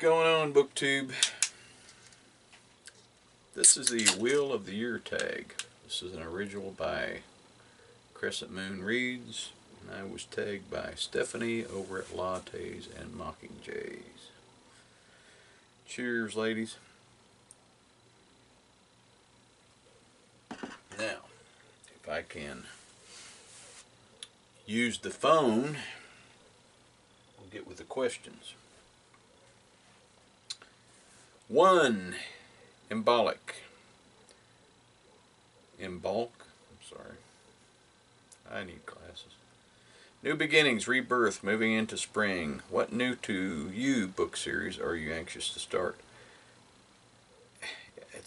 going on, BookTube? This is the Wheel of the Year tag. This is an original by Crescent Moon Reads, and I was tagged by Stephanie over at LattesAndMockingjays. Cheers, ladies. Now, if I can use the phone, we'll get with the questions. 1. Embolic. Embalk? I'm sorry. I need glasses. New beginnings, rebirth, moving into spring. What new to you book series are you anxious to start?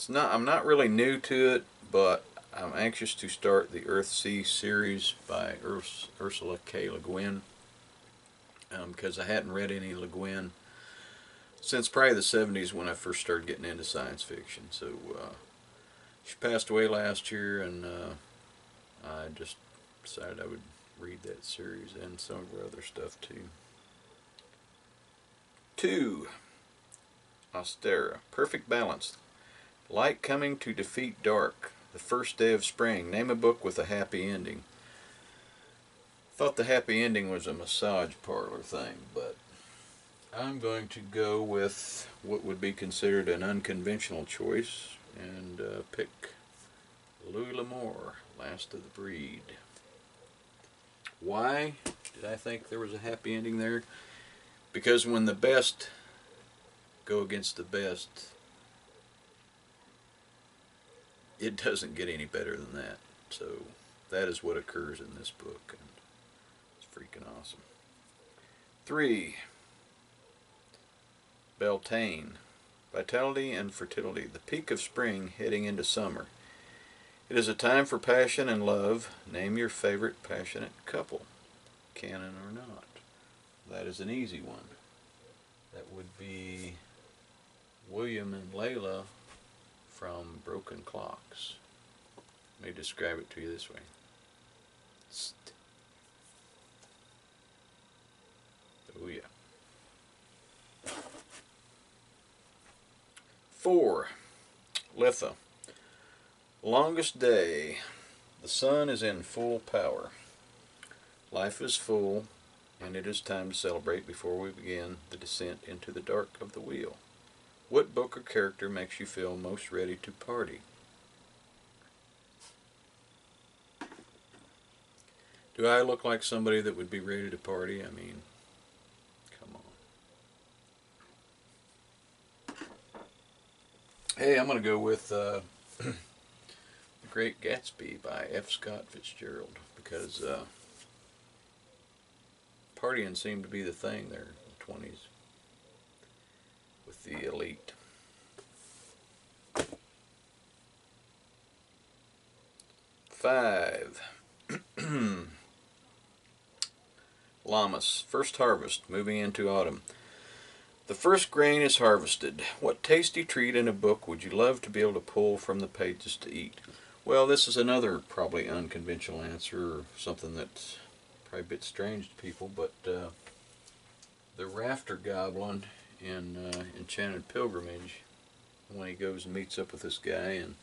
I'm not really new to it, but I'm anxious to start the Earthsea series by Ursula K. Le Guin, because I hadn't read any Le Guin since probably the 70s when I first started getting into science fiction. So she passed away last year, and I just decided I would read that series and some of her other stuff too. 2. Austera. Perfect balance. Light coming to defeat dark. The first day of spring. Name a book with a happy ending. Thought the happy ending was a massage parlor thing, but I'm going to go with what would be considered an unconventional choice and pick Louis L'Amour, Last of the Breed. Why did I think there was a happy ending there? Because when the best go against the best, it doesn't get any better than that. So that is what occurs in this book, and it's freaking awesome. 3. Beltane. Vitality and fertility. The peak of spring heading into summer. It is a time for passion and love. Name your favorite passionate couple, canon or not. That is an easy one. That would be William and Layla from Broken Clocks. Let me describe it to you this way. Oh yeah. 4. Litha. Longest day. The sun is in full power. Life is full, and it is time to celebrate before we begin the descent into the dark of the wheel. What book or character makes you feel most ready to party? Do I look like somebody that would be ready to party? I mean, come on. Hey, I'm going to go with The Great Gatsby by F. Scott Fitzgerald, because partying seemed to be the thing there in the 20s with the elite. 5. Llamas. First harvest, moving into autumn. The first grain is harvested. What tasty treat in a book would you love to be able to pull from the pages to eat? Well, this is another probably unconventional answer, or something that's probably a bit strange to people, but the rafter goblin in Enchanted Pilgrimage, when he goes and meets up with this guy, and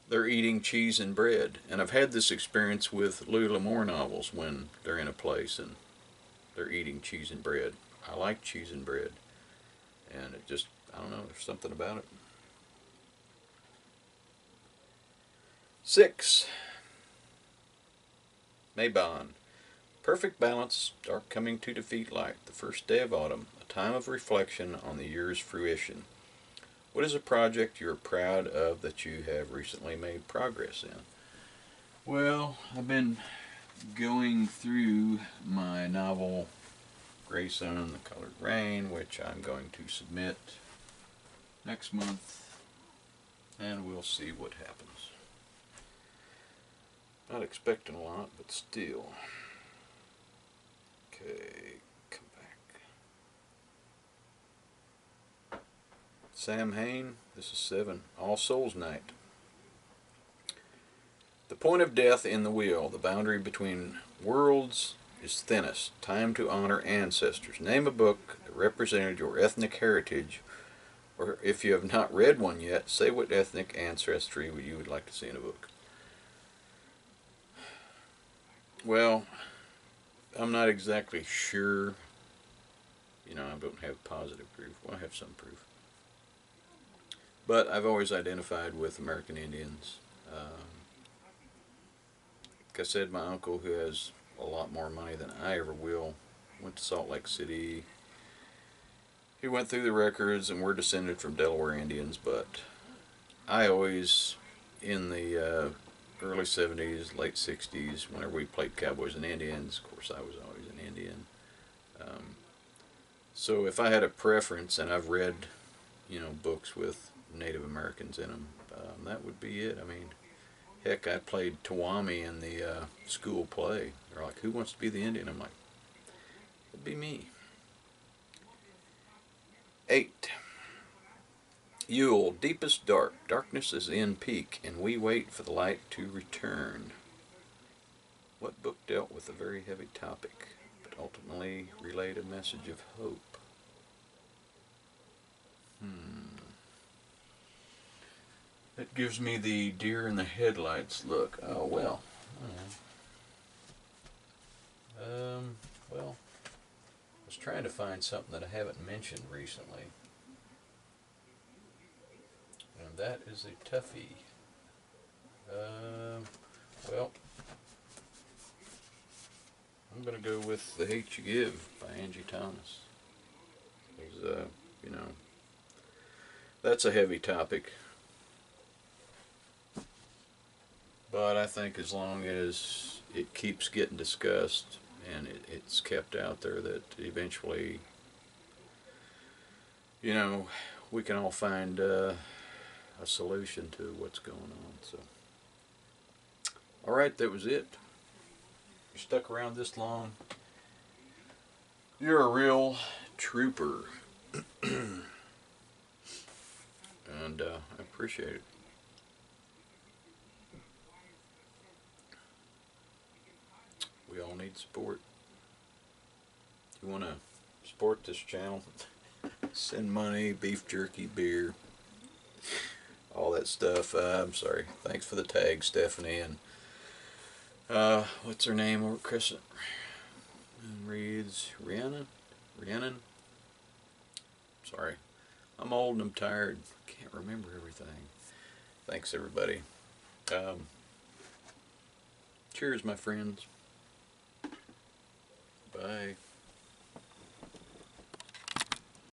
they're eating cheese and bread. And I've had this experience with Louis L'Amour novels when they're in a place and they're eating cheese and bread. I like cheese and bread, and it just, I don't know, there's something about it. 6. Mabon. Perfect balance, dark coming to defeat light, the first day of autumn, a time of reflection on the year's fruition. What is a project you're proud of that you have recently made progress in? Well, I've been going through my novel Gray Sun, The Colored Rain, which I'm going to submit next month, and we'll see what happens. Not expecting a lot, but still. Okay, come back. Sam Hain, this is 7. All Souls Night. The point of death in the wheel, the boundary between worlds is thinnest. Time to honor ancestors. Name a book that represented your ethnic heritage, or if you have not read one yet, say what ethnic ancestry you would like to see in a book. Well, I'm not exactly sure. You know, I don't have positive proof. Well, I have some proof. But I've always identified with American Indians. Like I said, my uncle, who has a lot more money than I ever will, went to Salt Lake City. He went through the records, and we're descended from Delaware Indians, but I always, in the early 70s, late 60s, whenever we played Cowboys and Indians, of course I was always an Indian. Um, so if I had a preference, and I've read, you know, books with Native Americans in them, that would be it. I mean, heck, I played Tawami in the school play. They're like, who wants to be the Indian? I'm like, it'd be me. 8. Yule, deepest dark. Darkness is in peak, and we wait for the light to return. What book dealt with a very heavy topic, but ultimately relayed a message of hope? That gives me the deer in the headlights look. Oh, well. Well, I was trying to find something that I haven't mentioned recently. And that is a toughie. Well, I'm going to go with The Hate You Give by Angie Thomas. Because, you know, that's a heavy topic. But I think as long as it keeps getting discussed and it's kept out there, that eventually, you know, we can all find a solution to what's going on. So, all right, that was it. You're stuck around this long. You're a real trooper. And I appreciate it. We all need support. If you want to support this channel, send money, beef jerky, beer, all that stuff. I'm sorry. Thanks for the tag, Stephanie. And what's her name over at Crescent? And reads Rhiannon. Sorry. I'm old and I'm tired. Can't remember everything. Thanks, everybody. Cheers, my friends. Bye.